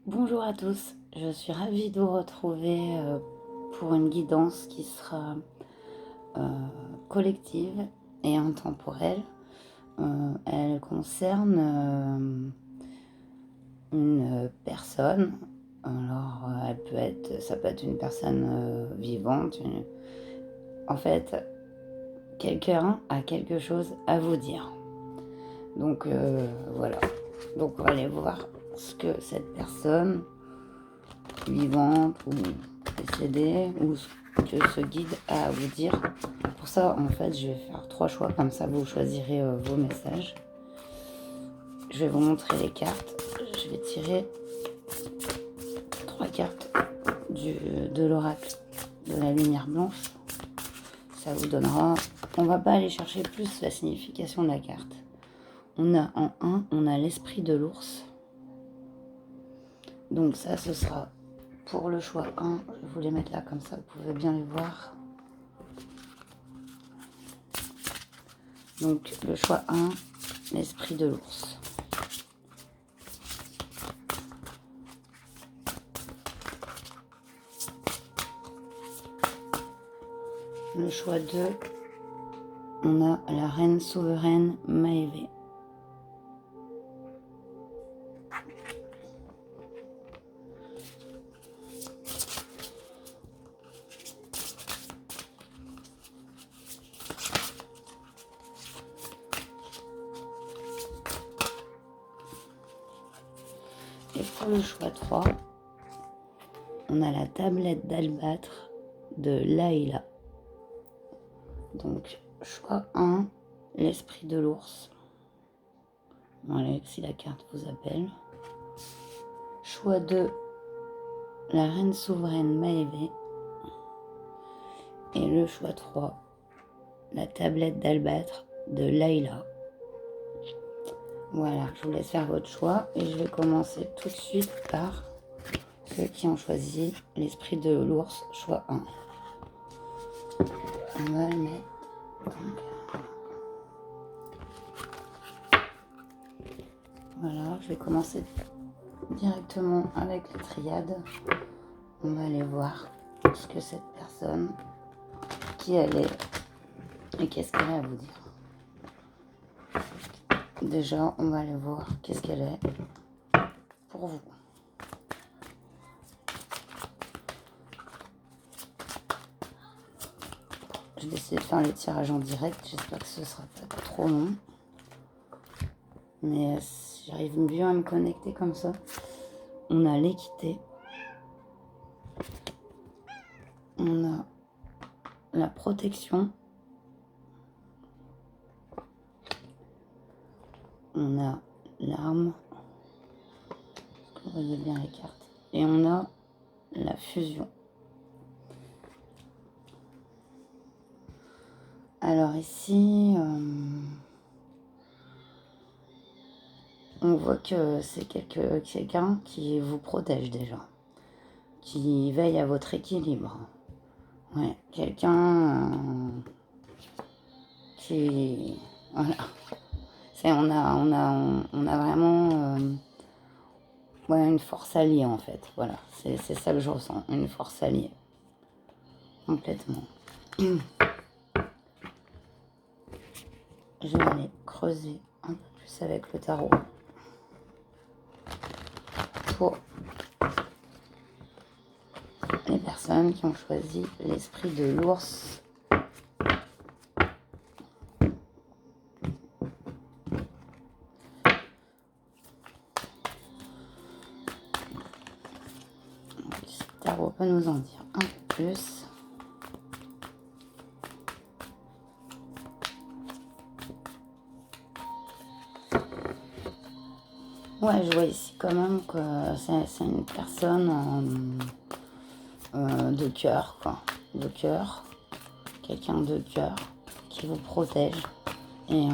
Bonjour à tous, je suis ravie de vous retrouver pour une guidance qui sera collective et intemporelle. Elle concerne une personne. Alors, ça peut être une personne vivante. En fait, quelqu'un a quelque chose à vous dire. Donc voilà. Donc on va aller voir ce que cette personne vivante ou décédée ou ce que ce guide a à vous dire. Pour ça, en fait, je vais faire 3 choix, comme ça vous choisirez vos messages. Je vais vous montrer les cartes. Je vais tirer 3 cartes de l'oracle de la lumière blanche. Ça vous donnera... On va pas aller chercher plus la signification de la carte. On a en 1, on a l'esprit de l'ours. Donc ça, ce sera pour le choix 1. Je vais vous les mettre là, comme ça, vous pouvez bien les voir. Donc le choix 1, l'esprit de l'ours. Le choix 2, on a la reine souveraine Maëvé. Et pour le choix 3, on a la tablette d'albâtre de Laïla. Donc, choix 1, l'esprit de l'ours. Voilà, si la carte vous appelle. Choix 2, la reine souveraine Maëvé. Et le choix 3, la tablette d'albâtre de Laïla. Voilà, je vous laisse faire votre choix et je vais commencer tout de suite par ceux qui ont choisi l'esprit de l'ours, choix 1. On va le mettre. Voilà, je vais commencer directement avec les triades. On va aller voir ce que cette personne, qui elle est et qu'est-ce qu'elle a à vous dire. Déjà, on va aller voir qu'est-ce qu'elle est pour vous. Je vais essayer de faire les tirages en direct. J'espère que ce sera pas trop long. Mais si j'arrive bien à me connecter comme ça. On a l'équité. On a la protection. On a l'arme. Vous voyez bien les cartes. Et on a la fusion. Alors ici, on voit que c'est quelqu'un qui vous protège déjà, qui veille à votre équilibre. Ouais, quelqu'un qui... Voilà. On a vraiment ouais, une force alliée en fait. Voilà, c'est ça que je ressens, une force alliée. Complètement. Je vais aller creuser un peu plus avec le tarot pour les personnes qui ont choisi l'esprit de l'ours. Le tarot peut nous en dire un peu plus. Ouais, je vois ici quand même que c'est une personne de cœur, quoi. De cœur. Quelqu'un de cœur qui vous protège et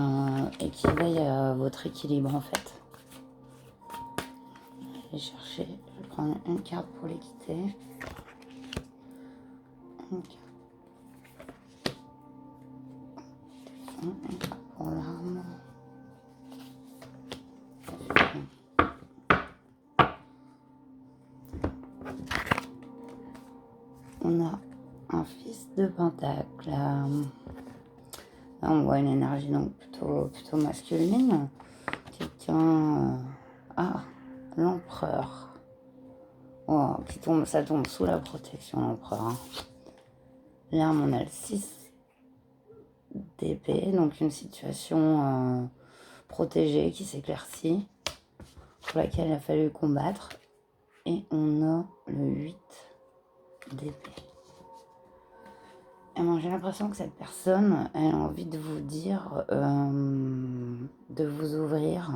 qui veille à votre équilibre, en fait. Je vais chercher, je vais prendre une carte pour l'équité. Une carte. Une carte pour l'arme. On a un fils de pentacle. Là, on voit une énergie donc plutôt masculine. Quelqu'un... l'empereur. Oh, ça tombe sous la protection, l'empereur. Hein. Là, on a le 6 d'épée, donc une situation protégée qui s'éclaircit, pour laquelle il a fallu combattre. Et on a le 8 d'épée. Et moi, j'ai l'impression que cette personne, elle a envie de vous dire, de vous ouvrir,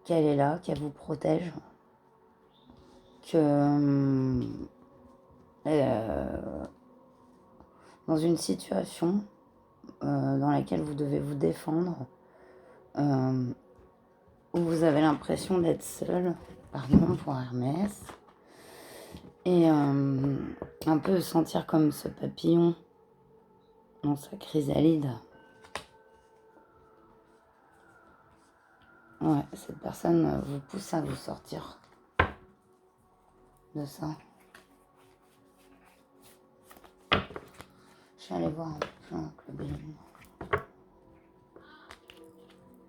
qu'elle est là, qu'elle vous protège, que dans une situation dans laquelle vous devez vous défendre, où vous avez l'impression d'être seul, pardon pour Hermès, et un peu sentir comme ce papillon dans sa chrysalide. Ouais, cette personne vous pousse à vous sortir de ça. Je vais aller voir un peu plus loin que le Béline.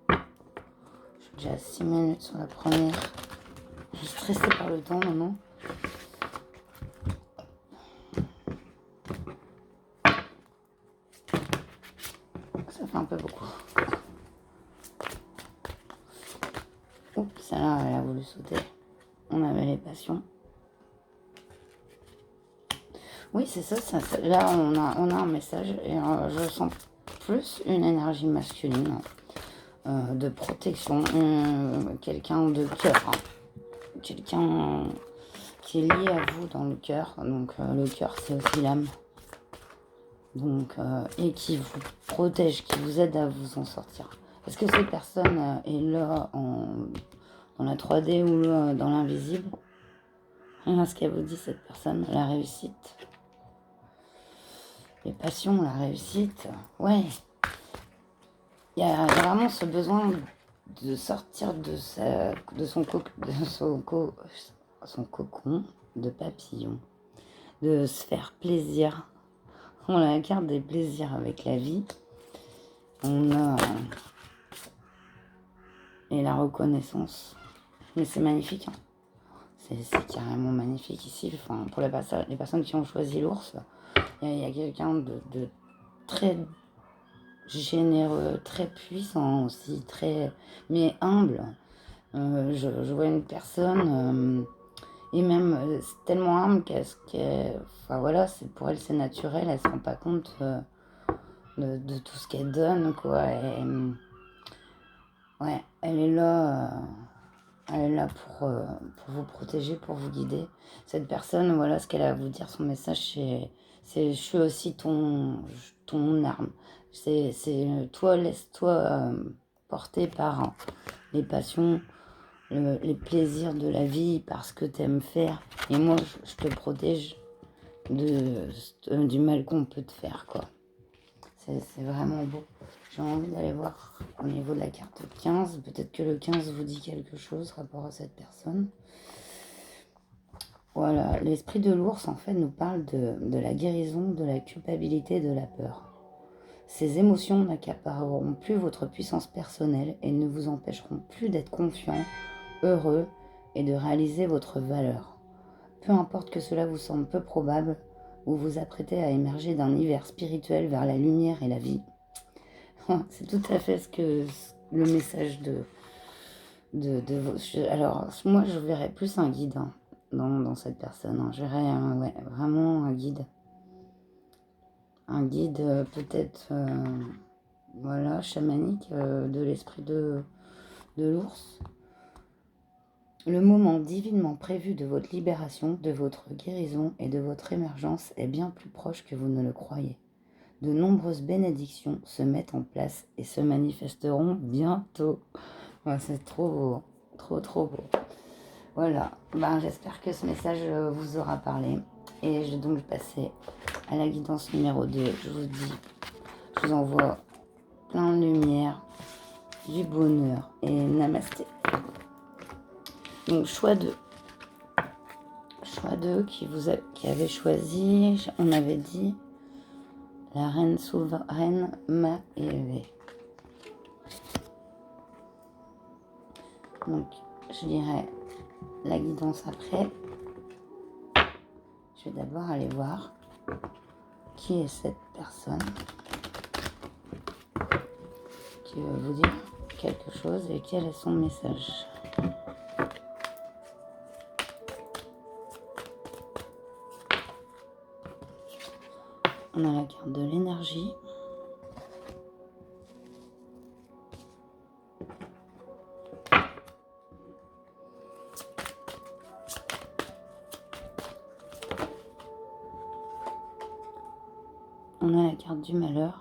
Je suis déjà à 6 minutes sur la première. Je suis stressée par le temps maintenant. Ça fait un peu beaucoup. Oups, celle-là, elle a voulu sauter. On avait les passions. Oui, c'est ça, là, on a un message et je sens plus une énergie masculine de protection, quelqu'un de cœur, hein. Quelqu'un qui est lié à vous dans le cœur. Donc, le cœur, c'est aussi l'âme. Donc, et qui vous protège, qui vous aide à vous en sortir. Est-ce que cette personne est là dans la 3D ou là, dans l'invisible? Ce qu'elle vous dit, cette personne, la réussite. Les passions, la réussite, ouais. Il y a vraiment ce besoin de sortir de son cocon de papillon, de se faire plaisir. On a la carte des plaisirs avec la vie. On a et la reconnaissance. Mais c'est magnifique. Hein. C'est carrément magnifique ici. Enfin, pour les personnes qui ont choisi l'ours, il y a quelqu'un de très généreux, très puissant aussi, mais humble. Je vois une personne, et même tellement humble enfin voilà, pour elle c'est naturel, elle se rend pas compte de tout ce qu'elle donne, quoi. Et, ouais, elle est là pour vous protéger, pour vous guider. Cette personne, voilà ce qu'elle a à vous dire, son message, c'est je suis aussi ton arme. C'est toi, laisse-toi porter par les passions, les plaisirs de la vie, parce que tu aimes faire. Et moi, je te protège du mal qu'on peut te faire, quoi. C'est vraiment beau. J'ai envie d'aller voir au niveau de la carte 15. Peut-être que le 15 vous dit quelque chose rapport à cette personne. Voilà, l'esprit de l'ours, en fait, nous parle de la guérison, de la culpabilité, de la peur. Ces émotions n'accapareront plus votre puissance personnelle et ne vous empêcheront plus d'être confiant, heureux et de réaliser votre valeur. Peu importe que cela vous semble peu probable, vous vous apprêtez à émerger d'un univers spirituel vers la lumière et la vie. C'est tout à fait le message alors, moi, je verrais plus un guide dans cette personne. Hein. Je verrais vraiment un guide. Un guide peut-être, voilà, chamanique de l'esprit de l'ours. Le moment divinement prévu de votre libération, de votre guérison et de votre émergence est bien plus proche que vous ne le croyez. De nombreuses bénédictions se mettent en place et se manifesteront bientôt. Ouais, c'est trop beau, trop beau. Voilà, j'espère que ce message vous aura parlé. Et je vais donc passer à la guidance numéro 2. Je vous envoie plein de lumière, du bonheur et namasté. Donc choix 2. Choix 2 qui avait choisi, on avait dit la reine souveraine m'a élevée. Donc je dirais la guidance après. Je vais d'abord aller voir qui est cette personne qui veut vous dire quelque chose et quel est son message. On a la carte de l'énergie. On a la carte du malheur.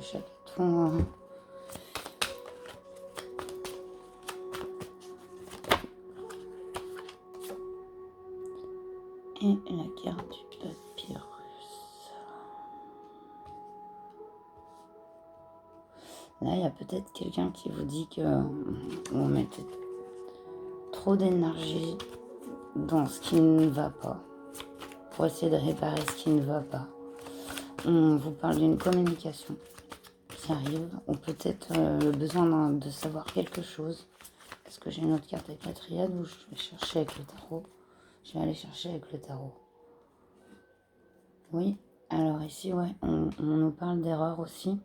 Chaque tour. Et la carte du papyrus. Là, il y a peut-être quelqu'un qui vous dit que vous mettez trop d'énergie dans ce qui ne va pas, pour essayer de réparer ce qui ne va pas. On vous parle d'une communication qui arrive, ou peut-être le besoin de savoir quelque chose. Est-ce que j'ai une autre carte avec la triade ou je vais chercher avec le tarot? Je vais aller chercher avec le tarot. Oui, alors ici, ouais, on nous parle d'erreur aussi.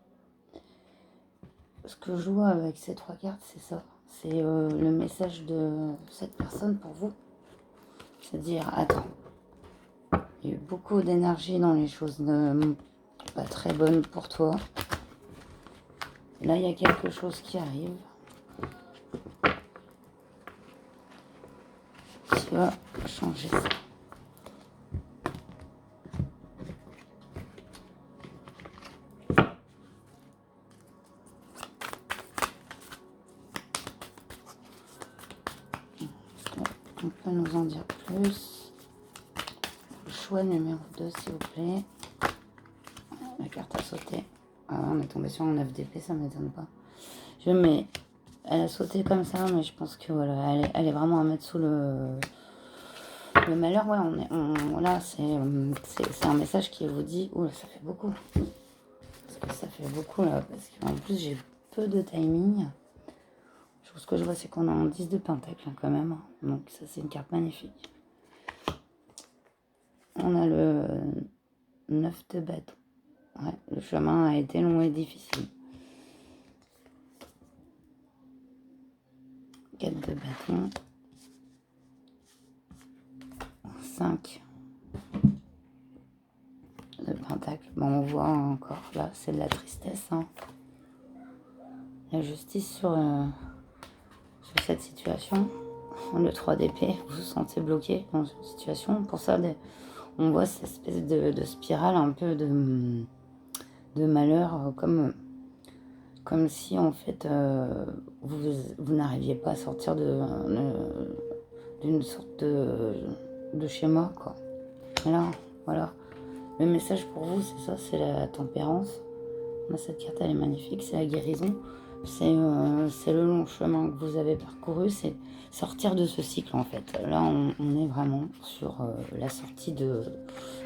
Ce que je vois avec ces 3 cartes, c'est ça. C'est le message de cette personne pour vous. C'est-à-dire, attends, il y a eu beaucoup d'énergie dans les choses pas très bonnes pour toi. Là, il y a quelque chose qui arrive. Qui va changer ça. On peut nous en dire plus. Le choix numéro 2, s'il vous plaît. La carte a sauté. Ah, on est tombé sur un 9 d'épée, ça m'étonne pas. Elle a sauté comme ça, mais je pense que voilà, elle est vraiment à mettre sous le malheur. Ouais, voilà, c'est un message qui vous dit, oula, ça fait beaucoup. Parce que ça fait beaucoup là, parce qu'en plus j'ai peu de timing. Ce que je vois, c'est qu'on a un 10 de pentacle quand même. Donc ça, c'est une carte magnifique. On a le 9 de bâton. Ouais, le chemin a été long et difficile. 4 de bâton. 5 de pentacle. Bon, on voit encore là, c'est de la tristesse. Hein. La justice sur cette situation. Le 3 d'épée, vous vous sentez bloqué dans une situation. Pour ça, on voit cette espèce de spirale un peu de malheur, comme si en fait vous n'arriviez pas à sortir d'une sorte de schéma, quoi. Voilà. Le message pour vous, c'est ça, c'est la tempérance. Cette carte, elle est magnifique, c'est la guérison. C'est le long chemin que vous avez parcouru, c'est sortir de ce cycle en fait. Là, on est vraiment sur la sortie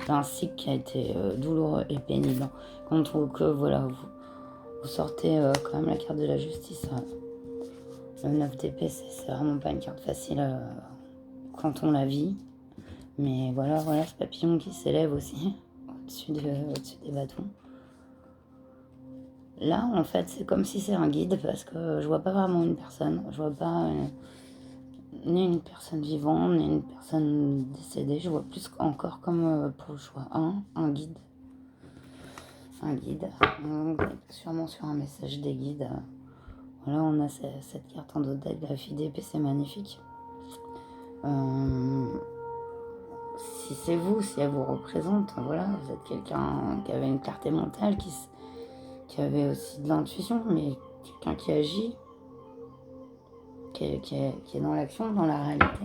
d'un cycle qui a été douloureux et pénible. Quand on trouve que voilà, vous sortez quand même la carte de la justice. Le 9 d'épée, c'est vraiment pas une carte facile quand on la vit. Mais voilà, ce papillon qui s'élève aussi au-dessus des bâtons. Là, en fait, c'est comme si c'est un guide parce que je vois pas vraiment une personne. Je vois pas ni une personne vivante, ni une personne décédée. Je vois plus encore comme pour le choix 1, un guide. Un guide. Donc, sûrement sur un message des guides. Voilà, on a cette carte en dos de deck, la fille d'épée, c'est magnifique. Si c'est vous, si elle vous représente, voilà, vous êtes quelqu'un qui avait une clarté mentale, qui avait aussi de l'intuition, mais quelqu'un qui agit, qui est dans l'action, dans la réalité.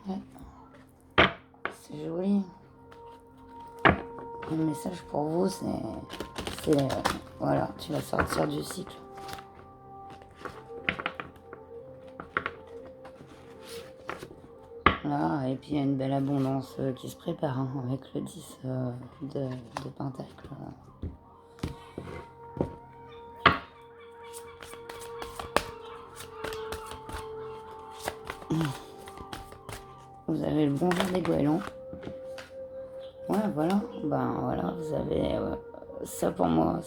Ouais. C'est joli. Le message pour vous, Voilà, tu vas sortir du cycle. Là, et puis il y a une belle abondance qui se prépare hein, avec le 10 de Pentacle. Vous avez le bon vent des goélands. Ouais, voilà. Ben voilà, vous avez ça pour moi,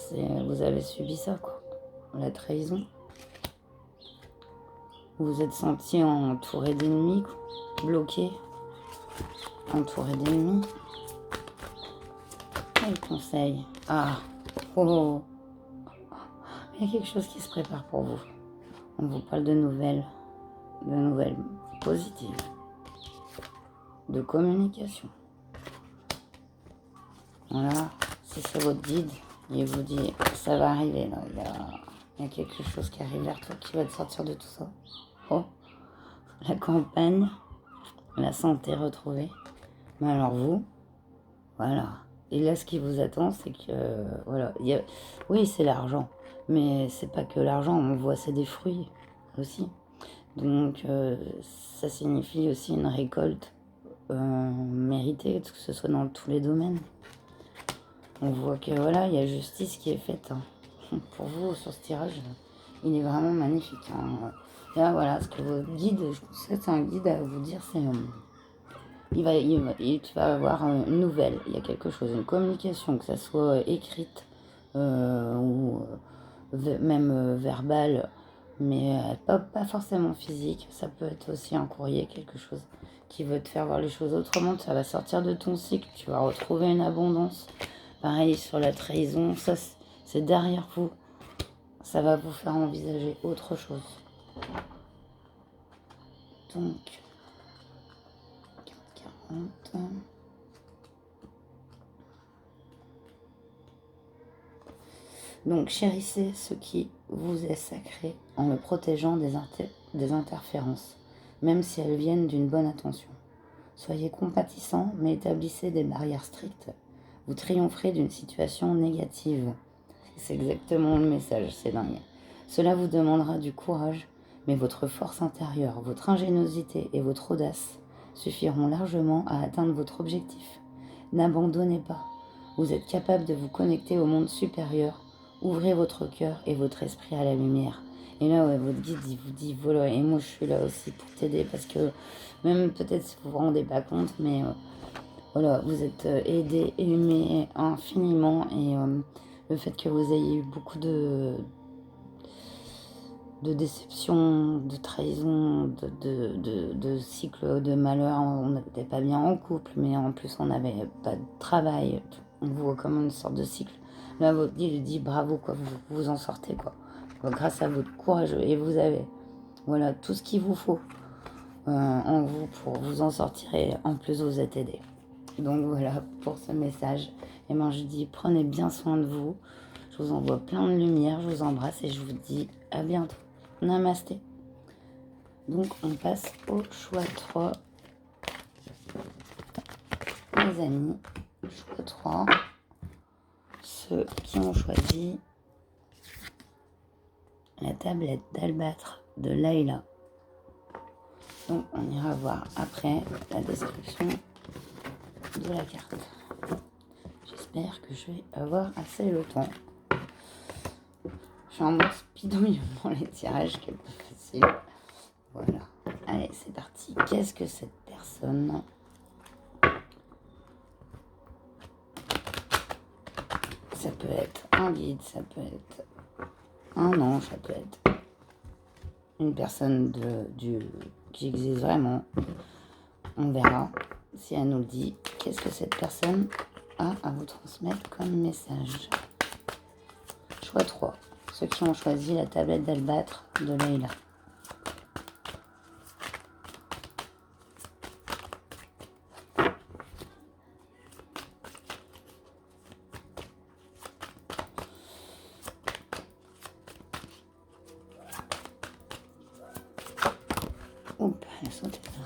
vous avez subi ça quoi. La trahison. Vous vous êtes senti entouré d'ennemis, bloqué, entouré d'ennemis. Quel conseil? Ah, oh, il y a quelque chose qui se prépare pour vous. On vous parle de nouvelles positives, de communication. Voilà, si c'est votre guide, il vous dit ça va arriver là, il y a quelque chose qui arrive vers toi qui va te sortir de tout ça. Oh, la campagne, la santé retrouvée. Mais alors vous, voilà. Et là, ce qui vous attend, c'est que, voilà, oui, c'est l'argent, mais c'est pas que l'argent, on voit, c'est des fruits aussi. Donc, ça signifie aussi une récolte méritée, que ce soit dans tous les domaines. On voit que, voilà, il y a justice qui est faite hein. Pour vous sur ce tirage. Il est vraiment magnifique. Hein. Là, voilà, ce que votre guide, je pense que c'est un guide à vous dire, c'est... tu vas avoir une nouvelle, il y a quelque chose, une communication, que ça soit écrite ou même verbale, mais pas forcément physique. Ça peut être aussi un courrier, quelque chose qui veut te faire voir les choses autrement. Ça va sortir de ton cycle, tu vas retrouver une abondance. Pareil sur la trahison, ça c'est derrière vous. Ça va vous faire envisager autre chose. Donc... 40. Donc chérissez ce qui vous est sacré en le protégeant des interférences, même si elles viennent d'une bonne intention. Soyez compatissants, mais établissez des barrières strictes. Vous triompherez d'une situation négative. C'est exactement le message, c'est dingue. Cela vous demandera du courage, mais votre force intérieure, votre ingéniosité et votre audace suffiront largement à atteindre votre objectif. N'abandonnez pas. Vous êtes capable de vous connecter au monde supérieur. Ouvrez votre cœur et votre esprit à la lumière. Et là, ouais, votre guide, il vous dit, voilà, et moi je suis là aussi pour t'aider, parce que même peut-être si vous vous rendez pas compte, mais voilà, vous êtes aidé, aimé infiniment, et le fait que vous ayez eu beaucoup de déception, de trahison, de cycle de malheur. On n'était pas bien en couple, mais en plus on n'avait pas de travail. On voit comme une sorte de cycle. Là, votre guide dit bravo, quoi, vous en sortez, quoi. Grâce à votre courage, et vous avez voilà tout ce qu'il vous faut en vous pour vous en sortir, et en plus vous êtes aidé. Donc voilà pour ce message. Et moi je dis prenez bien soin de vous. Je vous envoie plein de lumière, je vous embrasse et je vous dis à bientôt. Namasté. Donc on passe au choix 3. Les amis, choix 3. Ceux qui ont choisi la tablette d'albâtre de Layla. Donc on ira voir après la description de la carte. J'espère que je vais avoir assez le temps. Je suis en mode speedouille pour les tirages, qui est plus facile. Voilà. Allez, c'est parti. Qu'est-ce que cette personne... Ça peut être un guide, ça peut être un ange, ça peut être une personne qui existe vraiment. On verra si elle nous le dit. Qu'est-ce que cette personne a à vous transmettre comme message? Choix 3. Ceux qui ont choisi la tablette d'albâtre de Layla. Oups, elle a sauté là.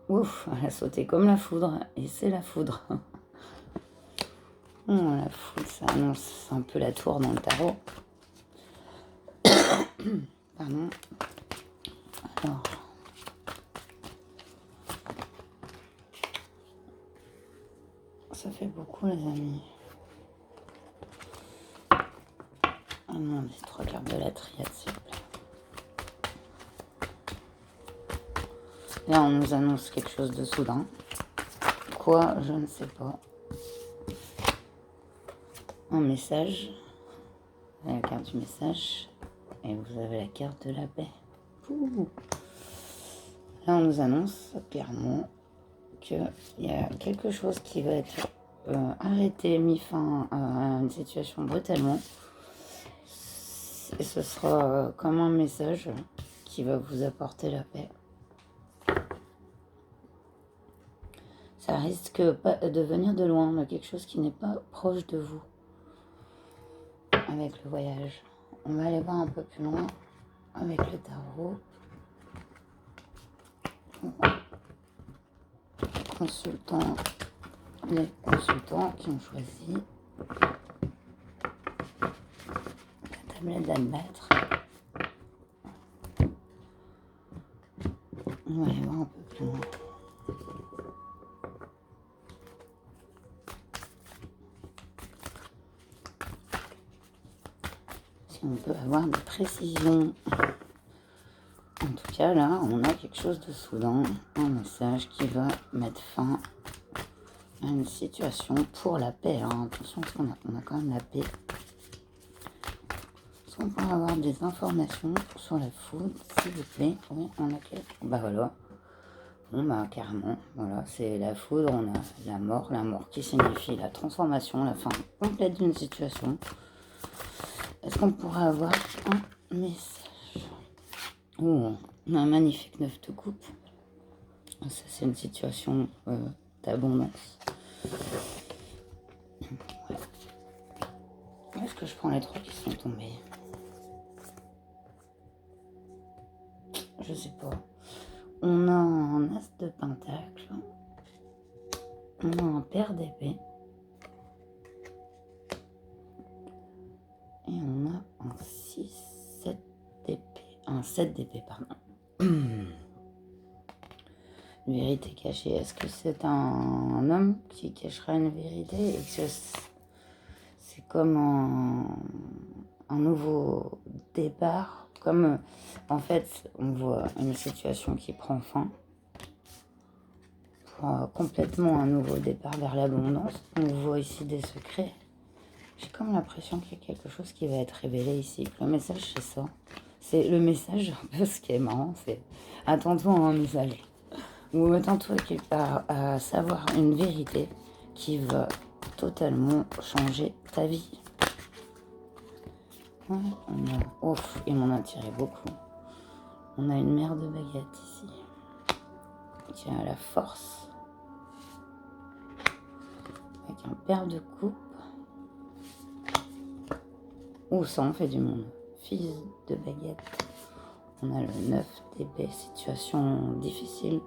Ouf, elle a sauté comme la foudre, et c'est la foudre. La foudre, ça annonce un peu la tour dans le tarot. Pardon. Alors. Ça fait beaucoup, les amis. Ah non, les 3 cartes de la triade, s'il vous plaît. Là, on nous annonce quelque chose de soudain. Quoi, je ne sais pas. Un message. Vous avez la carte du message. Et vous avez la carte de la paix. Ouh. Là, on nous annonce clairement qu'il y a quelque chose qui va être arrêté, mis fin à une situation brutalement. Et ce sera comme un message qui va vous apporter la paix. Ça risque pas de venir de loin, de quelque chose qui n'est pas proche de vous. Avec le voyage. On va aller voir un peu plus loin avec le tarot. Les consultants qui ont choisi la tablette d'Albâtre. On va aller voir un peu plus loin. Si on peut avoir des précisions. En tout cas, là, on a quelque chose de soudain, un message qui va mettre fin à une situation pour la paix. Hein. Attention, parce qu'on a quand même la paix. Est-ce qu'on peut avoir des informations sur la foudre, s'il vous plaît? Oui, on a quelque... Bah voilà. Bon, bah carrément, voilà, c'est la foudre, on a la mort qui signifie la transformation, la fin complète d'une situation. Est-ce qu'on pourrait avoir un message? Oh, on a un magnifique 9 de coupe. Ça, c'est une situation d'abondance. Ouais. Est-ce que je prends les 3 qui sont tombés? Je sais pas. On a un as de pentacle. On a un paire d'épée. Et on a un 6, 7 d'épée. Un 7 d'épée, pardon. Une vérité cachée. Est-ce que c'est un homme qui cachera une vérité et que c'est comme un nouveau départ? Comme en fait, on voit une situation qui prend fin. Pour complètement un nouveau départ vers l'abondance. On voit ici des secrets. J'ai comme l'impression qu'il y a quelque chose qui va être révélé ici. Le message, c'est ça. C'est le message, un peu ce qui est marrant, c'est attends-toi à un message. Ou attends-toi quelque part à savoir une vérité qui va totalement changer ta vie. Ouais, ouf, il m'en a tiré beaucoup. On a une mère de baguette ici. Qui a la force. Avec un paire de coupe. Ouh, ça en fait du monde. Fils de baguette. On a le 9 d'épée, situation difficile.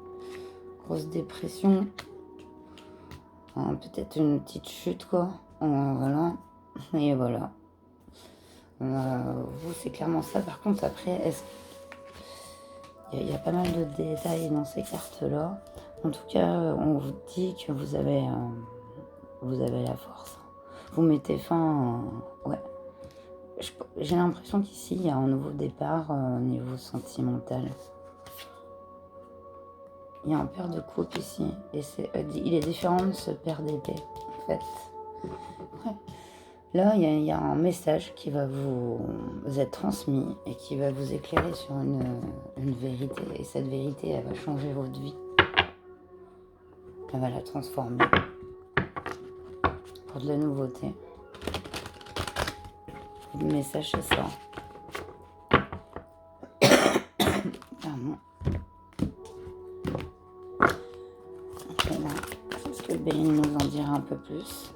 Grosse dépression. Peut-être une petite chute, quoi. Voilà. Et voilà. Vous, c'est clairement ça. Par contre, après, il y a pas mal de détails dans ces cartes-là. En tout cas, on vous dit que vous avez la force. Vous mettez fin... ouais. J'ai l'impression qu'ici, il y a un nouveau départ au niveau sentimental. Il y a un paire de coupe ici. Et il est différent de ce paire d'épée, en fait. Ouais. Là, il y a un message qui va vous être transmis et qui va vous éclairer sur une vérité. Et cette vérité, elle va changer votre vie. Elle va la transformer pour de la nouveauté. Le message, c'est ça. Pardon. Est-ce que Béline nous en dira un peu plus?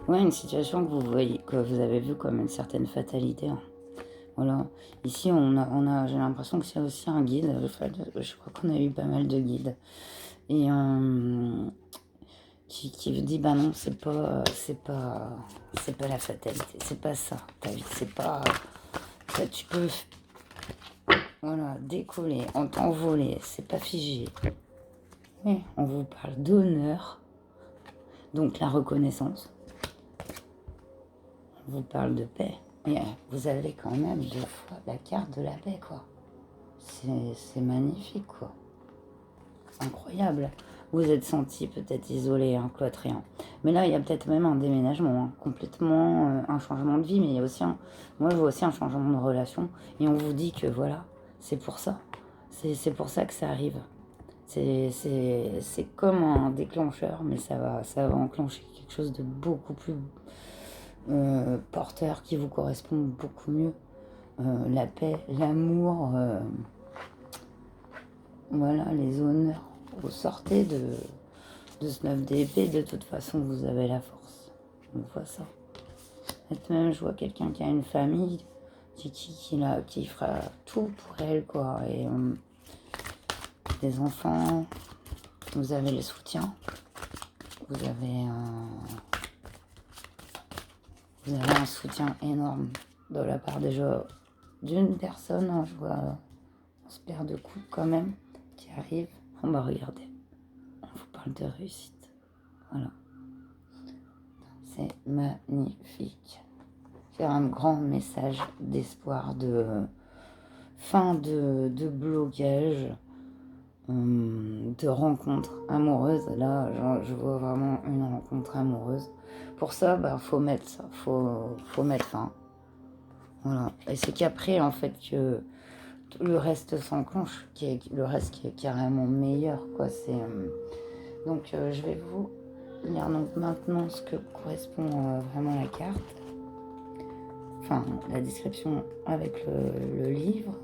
Ouais, une situation que vous voyez, que vous avez vue comme une certaine fatalité. Hein. Voilà. Ici, j'ai l'impression que c'est aussi un guide. Je crois qu'on a eu pas mal de guides. Et qui vous dit bah non, c'est pas la fatalité, c'est pas ça ta vie, c'est pas ça, tu peux voilà décoller, t'envoler, c'est pas figé. Oui, on vous parle d'honneur, donc la reconnaissance. On vous parle de paix. Et vous avez quand même 2 fois la carte de la paix, quoi. C'est magnifique, quoi. Incroyable. Vous êtes senti peut-être isolé, cloîtré. Mais là, il y a peut-être même un déménagement, complètement un changement de vie, mais il y a aussi moi, je vois aussi un changement de relation. Et on vous dit que voilà, c'est pour ça. C'est pour ça que ça arrive. C'est comme un déclencheur, mais ça va enclencher quelque chose de beaucoup plus porteur qui vous correspond beaucoup mieux. La paix, l'amour, voilà, les honneurs. Vous sortez de ce 9 d'épée, de toute façon, vous avez la force. On voit ça. Et même, je vois quelqu'un qui a une famille, qui fera tout pour elle, quoi. Et des enfants, vous avez le soutien, vous avez un soutien énorme de la part déjà d'une personne. Je vois on se perd de coups quand même qui arrive. On va regarder. On vous parle de réussite. Voilà. C'est magnifique. C'est un grand message d'espoir, de fin de blocage, de rencontre amoureuse. Là, je vois vraiment une rencontre amoureuse. Pour ça, faut mettre ça. Faut mettre fin. Voilà. Et c'est qu'après, en fait, que le reste s'enclenche, le reste qui est carrément meilleur, quoi. Donc, je vais vous lire donc maintenant ce que correspond vraiment la carte. Enfin, la description avec le livre.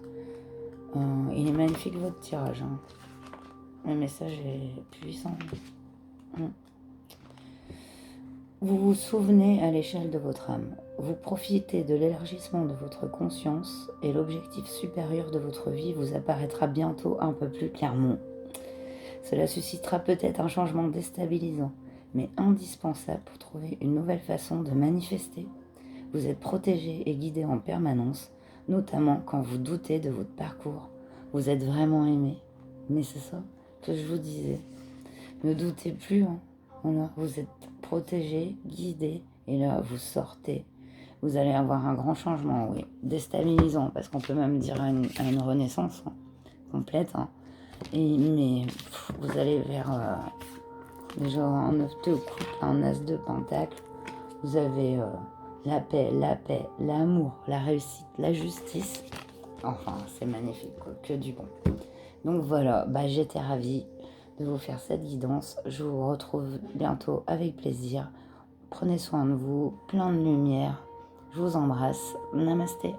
Il est magnifique votre tirage. Le message est puissant. Vous vous souvenez à l'échelle de votre âme. Vous profitez de l'élargissement de votre conscience et l'objectif supérieur de votre vie vous apparaîtra bientôt un peu plus clairement. Cela suscitera peut-être un changement déstabilisant, mais indispensable pour trouver une nouvelle façon de manifester. Vous êtes protégé et guidé en permanence, notamment quand vous doutez de votre parcours. Vous êtes vraiment aimé. Mais c'est ça que je vous disais. Ne doutez plus. Voilà, vous êtes protégé, guidé, et là, vous sortez. Vous allez avoir un grand changement, oui. Déstabilisant, parce qu'on peut même dire à une renaissance complète. Mais vous allez vers déjà un 9 de coupe, un as de pentacle. Vous avez la paix, l'amour, la réussite, la justice. Enfin, c'est magnifique, quoi, que du bon. Donc voilà, j'étais ravie de vous faire cette guidance. Je vous retrouve bientôt avec plaisir. Prenez soin de vous, plein de lumière. Je vous embrasse. Namasté.